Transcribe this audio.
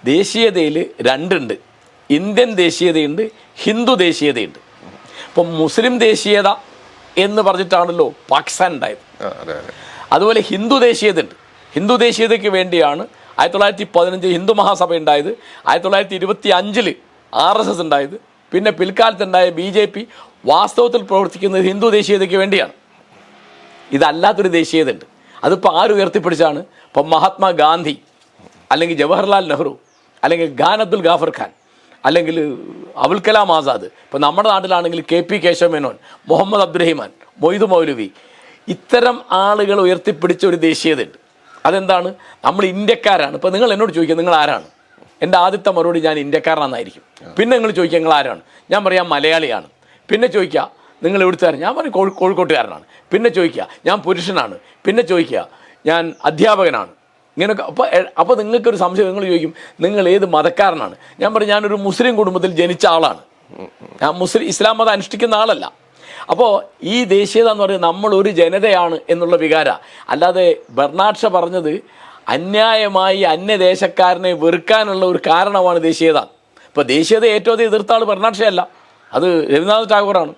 ദേശീയതയിൽ രണ്ടുണ്ട്. Indian ദേശീയതയുണ്ട്, Hindu ദേശീയതയുണ്ട്. ഇപ്പം മുസ്ലിം ദേശീയത എന്ന് പറഞ്ഞിട്ടാണല്ലോ പാകിസ്ഥാൻ ഉണ്ടായത്. അതുപോലെ ഹിന്ദു ദേശീയതയുണ്ട്. ഹിന്ദു ദേശീയതയ്ക്ക് വേണ്ടിയാണ് 1915 ഹിന്ദു മഹാസഭ ഉണ്ടായത്, 1925 RSS ഉണ്ടായത്, പിന്നെ പിൽക്കാലത്തുണ്ടായ BJP വാസ്തവത്തിൽ പ്രവർത്തിക്കുന്നത് ഹിന്ദു ദേശീയതയ്ക്ക് വേണ്ടിയാണ്. ഇതല്ലാത്തൊരു ദേശീയതയുണ്ട്. അതിപ്പോൾ ആര് ഉയർത്തിപ്പിടിച്ചാണ്? ഇപ്പം മഹാത്മാഗാന്ധി, അല്ലെങ്കിൽ ജവഹർലാൽ നെഹ്റു, അല്ലെങ്കിൽ ഖാൻ അബ്ദുൽ ഗാഫർ ഖാൻ, അല്ലെങ്കിൽ അബുൽ കലാം ആസാദ്, ഇപ്പോൾ നമ്മുടെ നാട്ടിലാണെങ്കിൽ KP കേശവമേനോൻ, മുഹമ്മദ് അബ്ദുറഹിമാൻ, മൊയ്തു മൗലവി, ഇത്തരം ആളുകൾ ഉയർത്തിപ്പിടിച്ച ഒരു ദേശീയതയുണ്ട്. അതെന്താണ്? നമ്മൾ ഇന്ത്യക്കാരാണ്. ഇപ്പോൾ നിങ്ങൾ എന്നോട് ചോദിക്കുക നിങ്ങൾ ആരാണ്, എൻ്റെ ആദ്യത്തെ മറുപടി ഞാൻ ഇന്ത്യക്കാരനാണെന്നായിരിക്കും. പിന്നെ നിങ്ങൾ ചോദിക്കുക നിങ്ങൾ ആരാണ്, ഞാൻ പറയാം മലയാളിയാണ്. പിന്നെ ചോദിക്കുക നിങ്ങൾ എവിടുത്തുകാരൻ, ഞാൻ പറയും കോഴിക്കോട്ടുകാരനാണ്. പിന്നെ ചോദിക്കുക ഞാൻ പുരുഷനാണ്. പിന്നെ ചോദിക്കുക ഞാൻ അധ്യാപകനാണ്. ഇങ്ങനെയൊക്കെ അപ്പോൾ നിങ്ങൾക്കൊരു സംശയം, നിങ്ങൾ ചോദിക്കും നിങ്ങൾ ഏത് മതക്കാരനാണ്. ഞാൻ പറയും ഞാനൊരു മുസ്ലിം കുടുംബത്തിൽ ജനിച്ച ആളാണ്, ഞാൻ ഇസ്ലാം മതം അനുഷ്ഠിക്കുന്ന ആളല്ല. അപ്പോൾ ഈ ദേശീയത എന്ന് പറയുന്നത് നമ്മളൊരു ജനതയാണ് എന്നുള്ള വികാര, അല്ലാതെ ബെർണാഡ് ഷാ പറഞ്ഞത് അന്യായമായി അന്യദേശക്കാരനെ വെറുക്കാനുള്ള ഒരു കാരണമാണ് ദേശീയത. ഇപ്പോൾ ദേശീയത ഏറ്റവും അധികം എതിർത്ത ആൾ ബെർണാഡ് ഷാ അല്ല, അത് രവീന്ദ്രനാഥ് ടാഗോറാണ്.